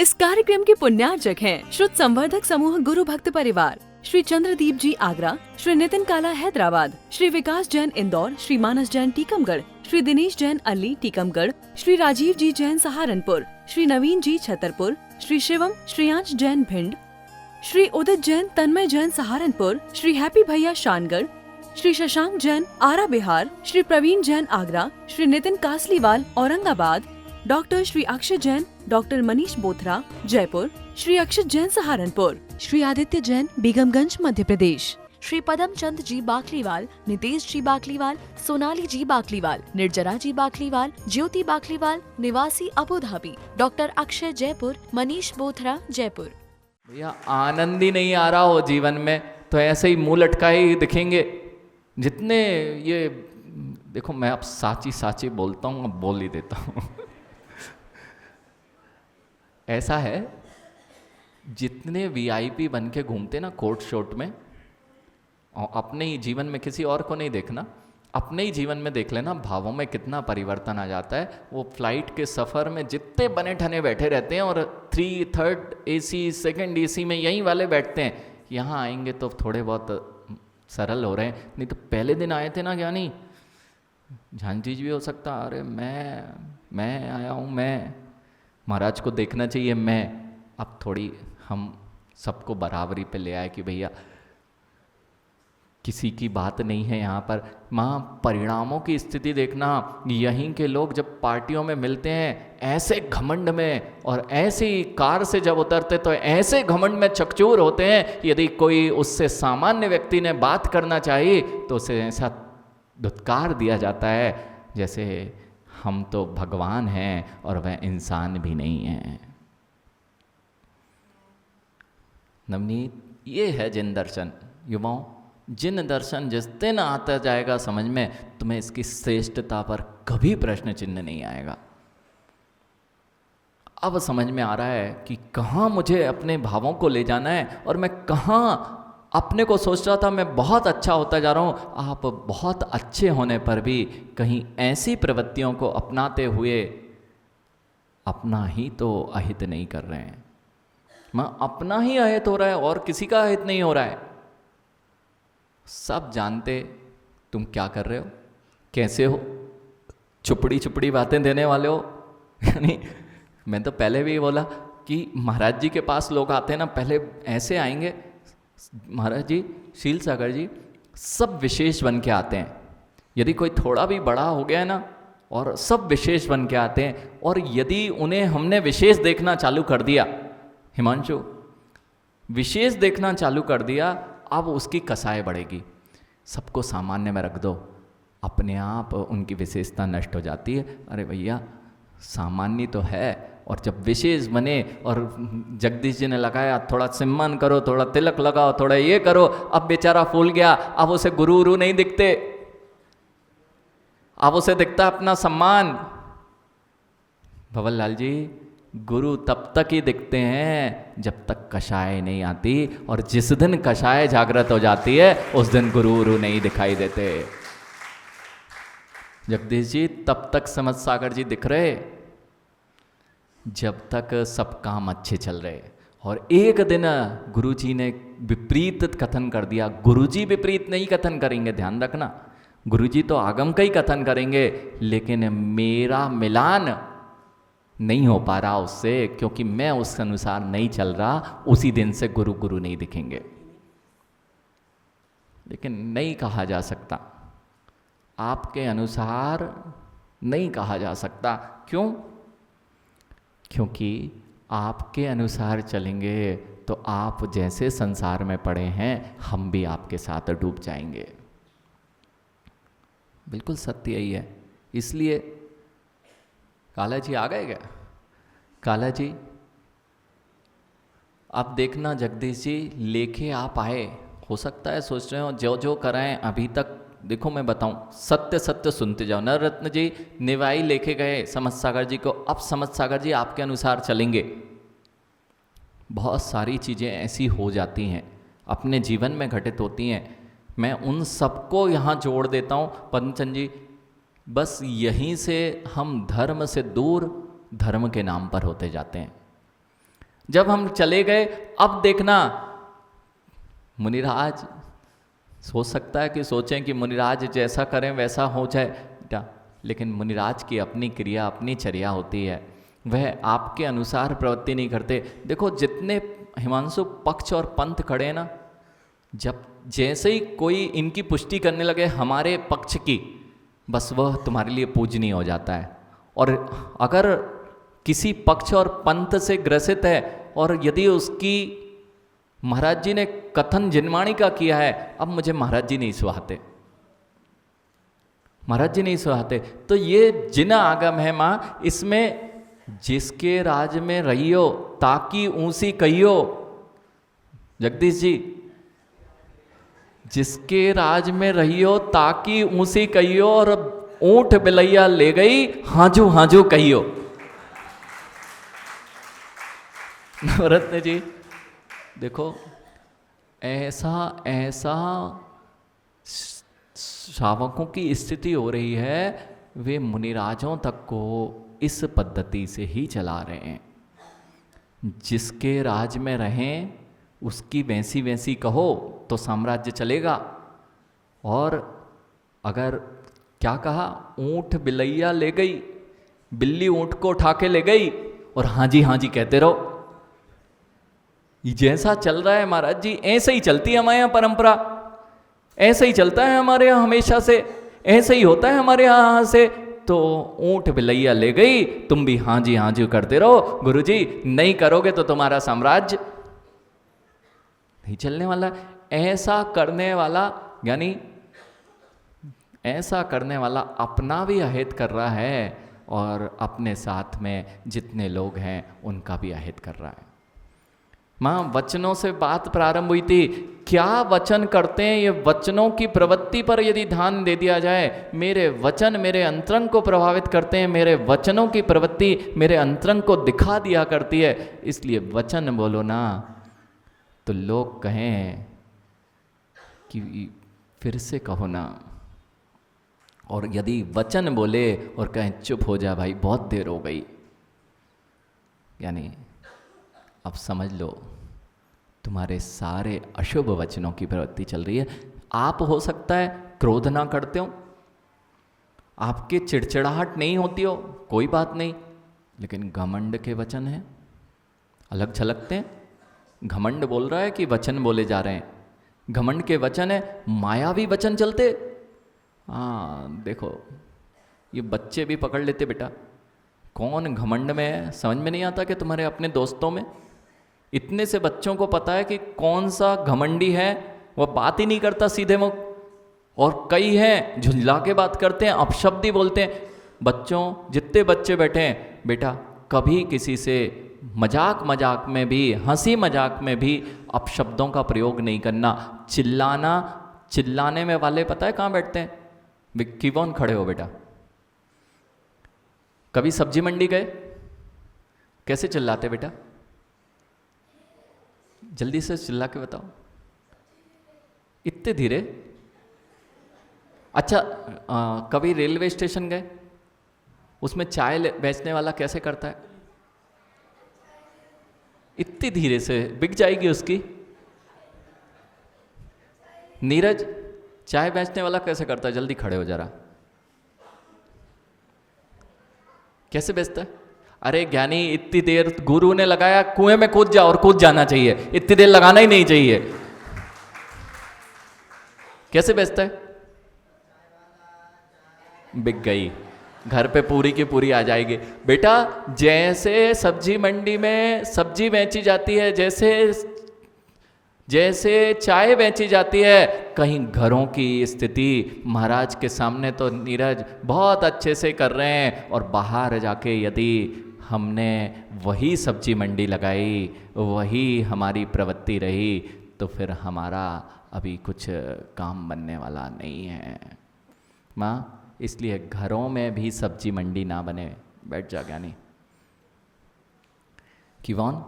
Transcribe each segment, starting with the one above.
इस कार्यक्रम के पुण्यार्चक हैं श्रुत संवर्धक समूह गुरु भक्त परिवार, श्री चंद्रदीप जी आगरा, श्री नितिन काला हैदराबाद, श्री विकास जैन इंदौर, श्री मानस जैन टीकमगढ़, श्री दिनेश जैन अल्ली टीकमगढ़, श्री राजीव जी जैन सहारनपुर, श्री नवीन जी छतरपुर, श्री शिवम श्रेयांश जैन भिंड, श्री उदित जैन तन्मय जैन सहारनपुर, श्री हैप्पी भैया शानगढ़, श्री शशांक जैन आरा बिहार, श्री प्रवीण जैन आगरा, श्री नितिन कासलीवाल औरंगाबाद, डॉक्टर श्री अक्षय जैन, डॉक्टर मनीष बोथरा जयपुर, श्री अक्षत जैन सहारनपुर, श्री आदित्य जैन बेगमगंज मध्य प्रदेश, श्री पदम चंद जी बाकलीवाल, नितेश जी बाकलीवाल, सोनाली जी बाकलीवाल, निर्जरा जी बाकलीवाल, ज्योति बाकलीवाल निवासी Abu Dhabi, doctor Akshay Jaipur, Manish Bothra Jaipur. भैया आनंद ही नहीं आ रहा हो जीवन में तो ऐसे ही मुंह लटकाए ही दिखेंगे। जितने ये देखो, मैं अब साची साची बोलता हूँ, अब बोल ही देता हूँ। ऐसा है, जितने वीआईपी बन के घूमते ना कोर्ट शोट में, और अपने ही जीवन में किसी और को नहीं देखना, अपने ही जीवन में देख लेना भावों में कितना परिवर्तन आ जाता है। वो फ्लाइट के सफ़र में जितने बने ठने बैठे रहते हैं और 3rd AC 2nd AC में यहीं वाले बैठते हैं, यहाँ आएंगे तो थोड़े बहुत सरल हो रहे हैं। नहीं तो पहले दिन आए थे ना ज्ञानी, झांझी जी भी हो सकता, अरे मैं आया हूँ, मैं महाराज को देखना चाहिए, मैं अब थोड़ी हम सबको बराबरी पे ले आए कि भैया किसी की बात नहीं है यहाँ पर। माँ परिणामों की स्थिति देखना, यहीं के लोग जब पार्टियों में मिलते हैं ऐसे घमंड में, और ऐसी कार से जब उतरते तो ऐसे घमंड में चकचूर होते हैं, यदि कोई उससे सामान्य व्यक्ति ने बात करना चाहिए तो उसे ऐसा धुतकार दिया जाता है जैसे हम तो भगवान हैं और वह इंसान भी नहीं है। नवनीत, ये है जिन दर्शन युवाओं, जिन दर्शन जिस दिन आता जाएगा समझ में, तुम्हें इसकी श्रेष्ठता पर कभी प्रश्न चिन्ह नहीं आएगा। अब समझ में आ रहा है कि कहाँ मुझे अपने भावों को ले जाना है, और मैं कहाँ अपने को सोच रहा था मैं बहुत अच्छा होता जा रहा हूँ, आप बहुत अच्छे होने पर भी कहीं ऐसी प्रवृत्तियों को अपनाते हुए अपना ही तो अहित नहीं कर रहे हैं। मैं अपना ही अहित हो रहा है और किसी का अहित नहीं हो रहा है। सब जानते तुम क्या कर रहे हो, कैसे हो, चुपड़ी चुपड़ी बातें देने वाले हो। यानी मैं तो पहले भी बोला कि महाराज जी के पास लोग आते हैं ना, पहले ऐसे आएंगे, महाराज जी, शील सागर जी, सब विशेष बन के आते हैं। यदि कोई थोड़ा भी बड़ा हो गया है ना, और सब विशेष बन के आते हैं, और यदि उन्हें हमने विशेष देखना चालू कर दिया, हिमांशु विशेष देखना चालू कर दिया, अब उसकी कसाई बढ़ेगी। सबको सामान्य में रख दो, अपने आप उनकी विशेषता नष्ट हो जाती है। अरे भैया सामान्य तो है, और जब विशेष बने, और जगदीश जी ने लगाया थोड़ा सम्मान करो, थोड़ा तिलक लगाओ, थोड़ा ये करो, अब बेचारा फूल गया, अब उसे गुरु उरु नहीं दिखते, अब उसे दिखता अपना सम्मान। भवन लाल जी, गुरु तब तक ही दिखते हैं जब तक कषाय नहीं आती, और जिस दिन कषाय जागृत हो जाती है उस दिन गुरु उरु नहीं दिखाई देते। जगदीश जी, तब तक समझ सागर जी दिख रहे जब तक सब काम अच्छे चल रहे, और एक दिन गुरु जी ने विपरीत कथन कर दिया। गुरु जी विपरीत नहीं कथन करेंगे, ध्यान रखना, गुरु जी तो आगम का ही कथन करेंगे, लेकिन मेरा मिलान नहीं हो पा रहा उससे, क्योंकि मैं उस अनुसार नहीं चल रहा। उसी दिन से गुरु गुरु नहीं दिखेंगे। लेकिन नहीं कहा जा सकता, आपके अनुसार नहीं कहा जा सकता। क्यों? क्योंकि आपके अनुसार चलेंगे तो आप जैसे संसार में पड़े हैं, हम भी आपके साथ डूब जाएंगे। बिल्कुल सत्य यही है। इसलिए काला जी आ गए क्या? काला जी, अब देखना जगदीश जी, लेके आप आए, हो सकता है सोच रहे हो जो जो कराएं अभी तक, देखो मैं बताऊं, सत्य सत्य सुनते जाओ। नवरत्न जी निवाई लेके गए समझ सागर जी को, अब समझ सागर जी आपके अनुसार चलेंगे। बहुत सारी चीज़ें ऐसी हो जाती हैं, अपने जीवन में घटित होती हैं। मैं उन सबको यहाँ जोड़ देता हूँ पंचन जी, बस यहीं से हम धर्म से दूर धर्म के नाम पर होते जाते हैं। जब हम चले गए, अब देखना मुनिराज सोच सकता है कि सोचें कि मुनिराज जैसा करें वैसा हो जाए बेटा, लेकिन मुनिराज की अपनी क्रिया, अपनी चर्या होती है, वह आपके अनुसार प्रवृत्ति नहीं करते। देखो जितने हिमांशु पक्ष और पंथ खड़े हैं ना, जब जैसे ही कोई इनकी पुष्टि करने लगे हमारे पक्ष की, बस वह तुम्हारे लिए पूजनीय हो जाता है। और अगर किसी पक्ष और पंथ से ग्रसित है और यदि उसकी महाराज जी ने कथन जिनवाणी का किया है, अब मुझे महाराज जी नहीं सुहाते, महाराज जी नहीं सुहाते, तो ये जिन आगम है माँ, इसमें जिसके राज में रहियो ताकि ऊंसी कहियो, जगदीश जी, जिसके राज में रहियो ताकि ऊंसी कहियो, और ऊंट बिलैया ले गई हाजू हाजू कहियो। नवरत्न जी देखो, ऐसा ऐसा श्रावकों की स्थिति हो रही है, वे मुनिराजों तक को इस पद्धति से ही चला रहे हैं। जिसके राज में रहें उसकी वैसी वैसी कहो तो साम्राज्य चलेगा। और अगर क्या कहा, ऊंट बिलैया ले गई, बिल्ली ऊंट को उठा के ले गई और हाँ जी कहते रहो। जैसा चल रहा है महाराज जी, ऐसे ही चलती है हमारे यहाँ परंपरा, ऐसे ही चलता है हमारे यहाँ हमेशा से, ऐसे ही होता है हमारे यहाँ से। तो ऊंट बिलैया ले गई, तुम भी हाँ जी करते रहो, गुरुजी नहीं करोगे तो तुम्हारा साम्राज्य नहीं चलने वाला। ऐसा करने वाला, यानी ऐसा करने वाला अपना भी अहित कर रहा है और अपने साथ में जितने लोग हैं उनका भी अहित कर रहा है। माँ वचनों से बात प्रारंभ हुई थी, क्या वचन करते हैं, ये वचनों की प्रवृत्ति पर यदि ध्यान दे दिया जाए, मेरे वचन मेरे अंतरंग को प्रभावित करते हैं, मेरे वचनों की प्रवृत्ति मेरे अंतरंग को दिखा दिया करती है। इसलिए वचन बोलो ना तो लोग कहें कि फिर से कहो ना, और यदि वचन बोले और कहें चुप हो जा भाई बहुत देर हो गई, यानी अब समझ लो तुम्हारे सारे अशुभ वचनों की प्रवृत्ति चल रही है। आप हो सकता है क्रोध ना करते हो, आपके चिड़चिड़ाहट नहीं होती हो, कोई बात नहीं, लेकिन घमंड के वचन हैं, अलग झलकते हैं। घमंड बोल रहा है कि वचन बोले जा रहे हैं, घमंड के वचन है, मायावी वचन चलते। हाँ देखो, ये बच्चे भी पकड़ लेते बेटा, कौन घमंड में है समझ में नहीं आता कि तुम्हारे अपने दोस्तों में इतने से बच्चों को पता है कि कौन सा घमंडी है, वह बात ही नहीं करता सीधे मुख, और कई हैं झुंझला के बात करते हैं, अपशब्दी बोलते हैं। बच्चों जितने बच्चे बैठे हैं बेटा, कभी किसी से मजाक में भी, हंसी मजाक में भी अपशब्दों का प्रयोग नहीं करना। चिल्लाने में वाले पता है कहाँ बैठते हैं? विक्कीवॉन खड़े हो बेटा। कभी सब्जी मंडी गए, कैसे चिल्लाते बेटा? जल्दी से चिल्ला के बताओ, इतने धीरे। अच्छा कभी रेलवे स्टेशन गए, उसमें चाय बेचने वाला कैसे करता है? इतनी धीरे से बिक जाएगी उसकी। नीरज चाय बेचने वाला कैसे करता है? जल्दी खड़े हो जरा, कैसे बेचता है? अरे ज्ञानी इतनी देर गुरु ने लगाया, कुएं में कूद जा, और कूद जाना चाहिए, इतनी देर लगाना ही नहीं चाहिए। कैसे बेचता है? बिक गई, घर पे पूरी की पूरी आ जाएगी बेटा। जैसे सब्जी मंडी में सब्जी बेची जाती है, जैसे चाय बेची जाती है, कहीं घरों की स्थिति महाराज के सामने तो नीरज बहुत अच्छे से कर रहे हैं, और बाहर जाके यदि हमने वही सब्जी मंडी लगाई, वही हमारी प्रवृत्ति रही, तो फिर हमारा अभी कुछ काम बनने वाला नहीं है माँ। इसलिए घरों में भी सब्जी मंडी ना बने। बैठ जा ज्ञानी। किवॉन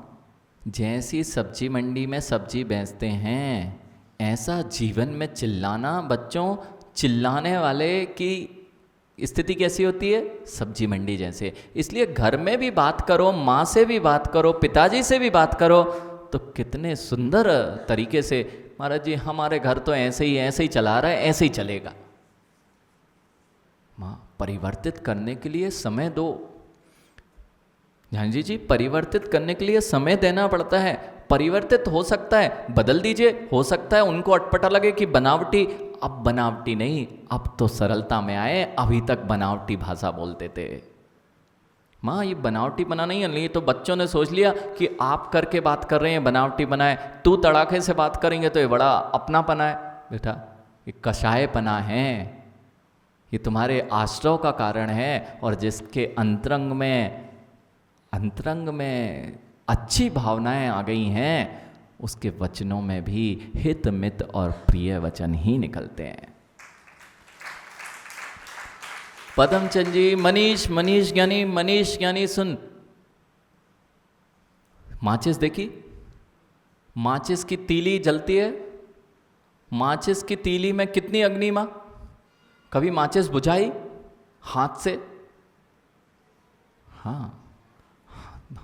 जैसी सब्जी मंडी में सब्जी बेचते हैं, ऐसा जीवन में चिल्लाना, बच्चों चिल्लाने वाले की स्थिति कैसी होती है? सब्जी मंडी जैसे। इसलिए घर में भी बात करो, माँ से भी बात करो, पिताजी से भी बात करो, तो कितने सुंदर तरीके से, महाराज जी हमारे घर तो ऐसे ही चला रहा है, ऐसे ही चलेगा। माँ, परिवर्तित करने के लिए समय दो। झांझी जी, परिवर्तित करने के लिए समय देना पड़ता है। परिवर्तित हो सकता है, बदल दीजिए। हो सकता है उनको अटपटा लगे कि बनावटी, अब बनावटी नहीं, अब तो सरलता में आए, अभी तक बनावटी भाषा बोलते थे। माँ, ये बनावटी बना नहीं है, ये तो बच्चों ने सोच लिया कि आप करके बात कर रहे हैं, बनावटी बनाए। तू तड़ाके से बात करेंगे तो ये बड़ा अपनापना है। बेटा, ये कषायपना है, ये तुम्हारे आश्रव का कारण है। और जिसके अंतरंग में अच्छी भावनाएं आ गई हैं, उसके वचनों में भी हित मित और प्रिय वचन ही निकलते हैं। पदमचंद जी, मनीष ज्ञानी सुन, माचिस देखी? माचिस की तीली जलती है, माचिस की तीली में कितनी अग्नि मां? कभी माचिस बुझाई हाथ से? हाँ,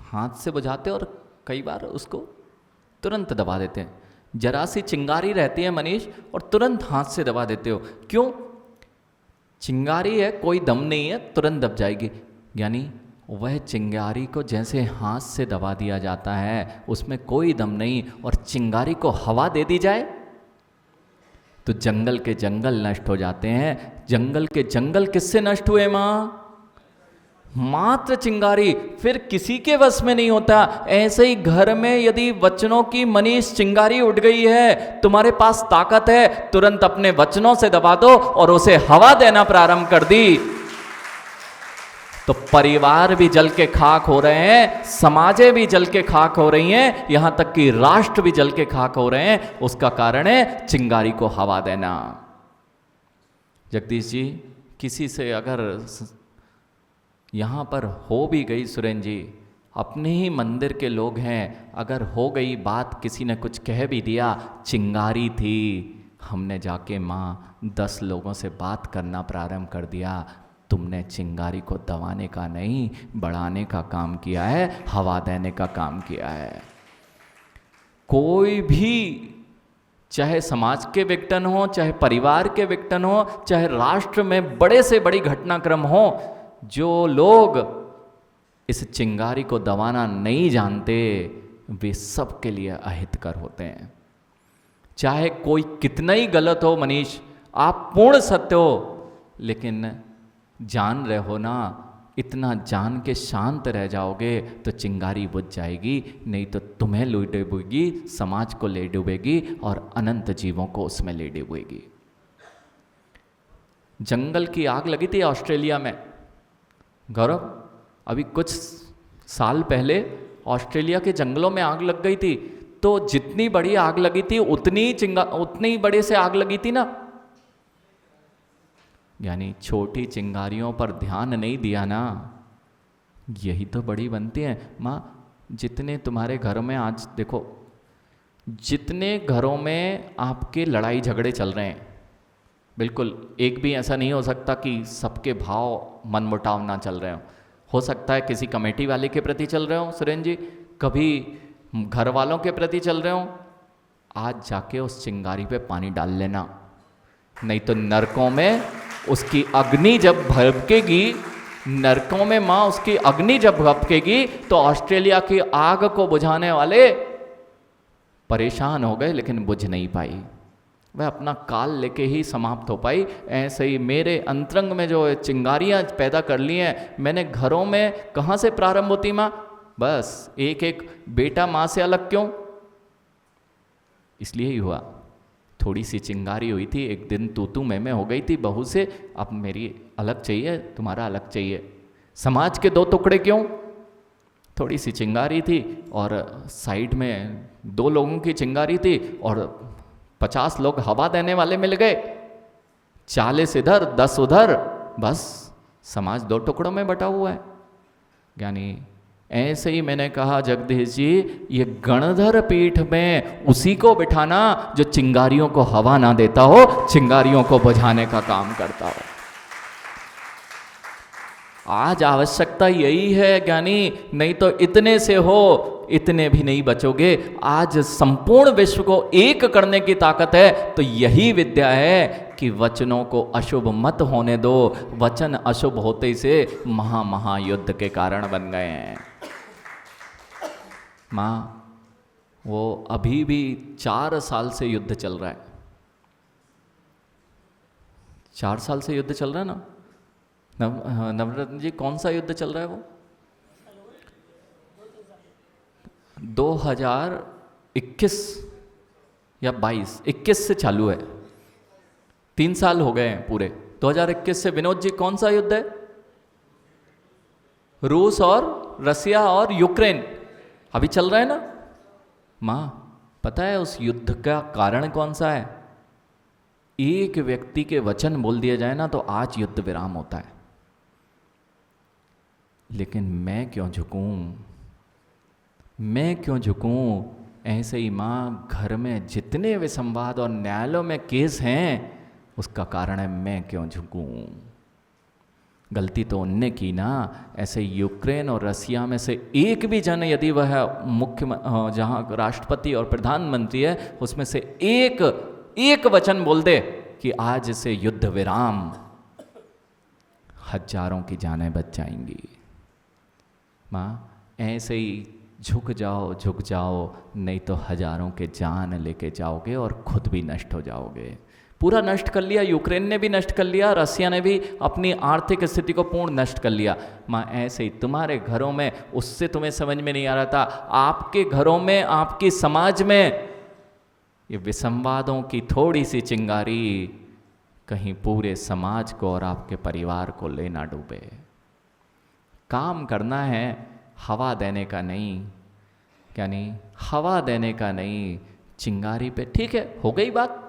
हाथ से बुझाते और कई बार उसको तुरंत दबा देते हैं। जरा सी चिंगारी रहती है मनीष, और तुरंत हाथ से दबा देते हो। क्यों? चिंगारी है, कोई दम नहीं है, तुरंत दब जाएगी। यानी वह चिंगारी को जैसे हाथ से दबा दिया जाता है, उसमें कोई दम नहीं, और चिंगारी को हवा दे दी जाए तो जंगल के जंगल नष्ट हो जाते हैं। जंगल के जंगल किससे नष्ट हुए माँ? मात्र चिंगारी, फिर किसी के वश में नहीं होता। ऐसे ही घर में यदि वचनों की मनीष चिंगारी उठ गई है, तुम्हारे पास ताकत है, तुरंत अपने वचनों से दबा दो और उसे हवा देना प्रारंभ कर दी, तो परिवार भी जल के खाक हो रहे हैं, समाजें भी जल के खाक हो रही हैं, यहां तक कि राष्ट्र भी जल के खाक हो रहे हैं। उसका कारण है चिंगारी को हवा देना। जगदीश जी, किसी से अगर यहाँ पर हो भी गई, सुरेंद्र जी, अपने ही मंदिर के लोग हैं, अगर हो गई बात, किसी ने कुछ कह भी दिया, चिंगारी थी, हमने जाके माँ 10 लोगों से बात करना प्रारंभ कर दिया, तुमने चिंगारी को दबाने का नहीं, बढ़ाने का काम किया है, हवा देने का काम किया है। कोई भी, चाहे समाज के विघटन हो, चाहे परिवार के विघटन हो, चाहे राष्ट्र में बड़े से बड़ी घटनाक्रम हो, जो लोग इस चिंगारी को दबाना नहीं जानते, वे सब के लिए अहितकर होते हैं। चाहे कोई कितना ही गलत हो मनीष, आप पूर्ण सत्य हो, लेकिन जान रहे हो ना, इतना जान के शांत रह जाओगे तो चिंगारी बुझ जाएगी, नहीं तो तुम्हें ले डूबेगी, समाज को ले डूबेगी और अनंत जीवों को उसमें ले डूबेगी। जंगल की आग लगी थी ऑस्ट्रेलिया में, गौरव, अभी कुछ साल पहले ऑस्ट्रेलिया के जंगलों में आग लग गई थी, तो जितनी बड़ी आग लगी थी उतनी बड़े से आग लगी थी ना। यानी छोटी चिंगारियों पर ध्यान नहीं दिया ना, यही तो बड़ी बनती है माँ। जितने तुम्हारे घरों में आज देखो, जितने घरों में आपके लड़ाई झगड़े चल रहे हैं, बिल्कुल एक भी ऐसा नहीं हो सकता कि सबके भाव मनमुटाव ना चल रहे हो सकता है किसी कमेटी वाले के प्रति चल रहे हो सुरेंद्र जी, कभी घर वालों के प्रति चल रहे हो। आज जाके उस चिंगारी पे पानी डाल लेना, नहीं तो नरकों में उसकी अग्नि जब भड़केगी, नरकों में माँ उसकी अग्नि जब भड़केगी, तो ऑस्ट्रेलिया की आग को बुझाने वाले परेशान हो गए लेकिन बुझ नहीं पाई, वह अपना काल लेके ही समाप्त हो पाई। ऐसे ही मेरे अंतरंग में जो चिंगारियाँ पैदा कर ली हैं, मैंने घरों में कहाँ से प्रारंभ होती माँ, बस एक एक बेटा माँ से अलग क्यों, इसलिए ही हुआ। थोड़ी सी चिंगारी हुई थी, एक दिन तू मैं हो गई थी बहू से, अब मेरी अलग चाहिए, तुम्हारा अलग चाहिए। समाज के 2 टुकड़े क्यों, थोड़ी सी चिंगारी थी और साइड में 2 लोगों की चिंगारी थी और 50 लोग हवा देने वाले मिल गए, 40 इधर 10 उधर, बस समाज 2 टुकड़ों में बटा हुआ है। यानी ऐसे ही मैंने कहा जगदीश जी, ये गणधर पीठ में उसी को बिठाना जो चिंगारियों को हवा ना देता हो, चिंगारियों को बुझाने का काम करता हो। आज आवश्यकता यही है ज्ञानी, नहीं तो इतने से हो इतने भी नहीं बचोगे। आज संपूर्ण विश्व को एक करने की ताकत है, तो यही विद्या है कि वचनों को अशुभ मत होने दो। वचन अशुभ होते से महायुद्ध के कारण बन गए हैं। माँ, वो अभी भी 4 साल से युद्ध चल रहा है। 4 साल से युद्ध चल रहा है ना। नवरत्न जी, कौन सा युद्ध चल रहा है वो? 2021 या 21 से चालू है। 3 साल हो गए हैं पूरे। 2021 से। विनोद जी, कौन सा युद्ध है? रूस और रसिया और यूक्रेन अभी चल रहा है ना। माँ, पता है उस युद्ध का कारण कौन सा है? एक व्यक्ति के वचन बोल दिया जाए ना तो आज युद्ध विराम होता है। लेकिन मैं क्यों झुकूं? मैं क्यों झुकूं? ऐसे ही माँ, घर में जितने विसंवाद और न्यायालयों में केस हैं, उसका कारण है मैं क्यों झुकूं। गलती तो उनने की ना। ऐसे यूक्रेन और रसिया में से एक भी जन, यदि वह मुख्य जहाँ राष्ट्रपति और प्रधानमंत्री है, उसमें से एक वचन बोल दे कि आज से युद्ध विराम, हजारों की जानें बच जाएंगी। माँ, ऐसे ही झुक जाओ, नहीं तो हजारों के जान लेके जाओगे और खुद भी नष्ट हो जाओगे। पूरा नष्ट कर लिया, यूक्रेन ने भी नष्ट कर लिया, रसिया ने भी अपनी आर्थिक स्थिति को पूर्ण नष्ट कर लिया। माँ, ऐसे ही तुम्हारे घरों में, उससे तुम्हें समझ में नहीं आ रहा था, आपके घरों में, आपके समाज में ये विसंवादों की थोड़ी सी चिंगारी कहीं पूरे समाज को और आपके परिवार को ले ना डूबे। काम करना है, हवा देने का नहीं। क्या नहीं? हवा देने का नहीं, चिंगारी पे। ठीक है, हो गई बात,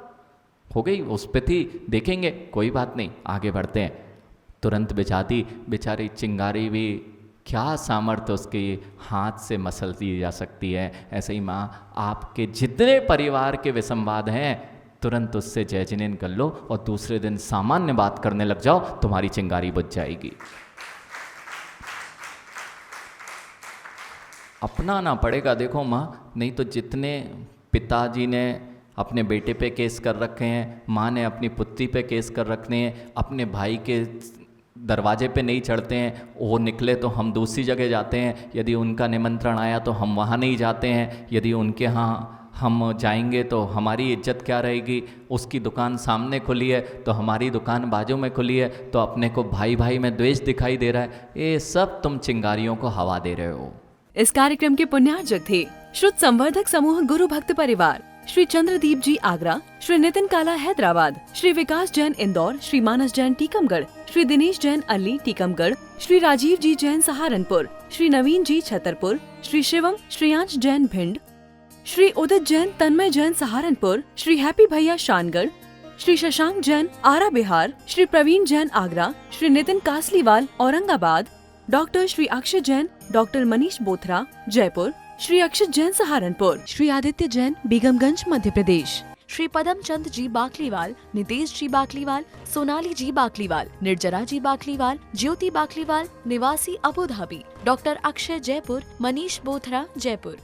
हो गई, उस पे थी, देखेंगे, कोई बात नहीं, आगे बढ़ते हैं। तुरंत बिछाती बेचारी चिंगारी भी, क्या सामर्थ्य उसके हाथ से मसल दी जा सकती है। ऐसे ही माँ, आपके जितने परिवार के विसंवाद हैं, तुरंत उससे जय जिनेन कर लो और दूसरे दिन सामान्य बात करने लग जाओ, तुम्हारी चिंगारी बुझ जाएगी। अपनाना पड़ेगा। देखो माँ, नहीं तो जितने पिताजी ने अपने बेटे पे केस कर रखे हैं, माँ ने अपनी पुत्री पे केस कर रखे हैं, अपने भाई के दरवाजे पे नहीं चढ़ते हैं, वो निकले तो हम दूसरी जगह जाते हैं, यदि उनका निमंत्रण आया तो हम वहाँ नहीं जाते हैं, यदि उनके यहाँ हम जाएंगे तो हमारी इज्जत क्या रहेगी। उसकी दुकान सामने खुली है तो हमारी दुकान बाजू में खुली है, तो अपने को भाई भाई में द्वेष दिखाई दे रहा है। ये सब तुम चिंगारियों को हवा दे रहे हो। इस कार्यक्रम के पुण्यार्जक थे श्रुत संवर्धक समूह गुरु भक्त परिवार, श्री चंद्रदीप जी आगरा, श्री नितिन काला हैदराबाद, श्री विकास जैन इंदौर, श्री मानस जैन टीकमगढ़, श्री दिनेश जैन अल्ली टीकमगढ़, श्री राजीव जी जैन सहारनपुर, श्री नवीन जी छतरपुर, श्री शिवम श्रेयांश जैन भिंड, श्री उदित जैन तन्मय जैन सहारनपुर, श्री हैप्पी भैया शानगढ़, श्री शशांक जैन आरा बिहार, श्री प्रवीण जैन आगरा, श्री नितिन कासलीवाल औरंगाबाद, डॉक्टर श्री अक्षय जैन, डॉक्टर मनीष बोथरा जयपुर, श्री अक्षित जैन सहारनपुर, श्री आदित्य जैन बेगमगंज मध्य प्रदेश, श्री पदम चंद जी बाकलीवाल, नितेश जी बाकलीवाल, सोनाली जी बाकलीवाल, निर्जरा जी बाकलीवाल, ज्योति बाकलीवाल निवासी Abu Dhabi, doctor Akshay Jaipur, Manish Bothra Jaipur.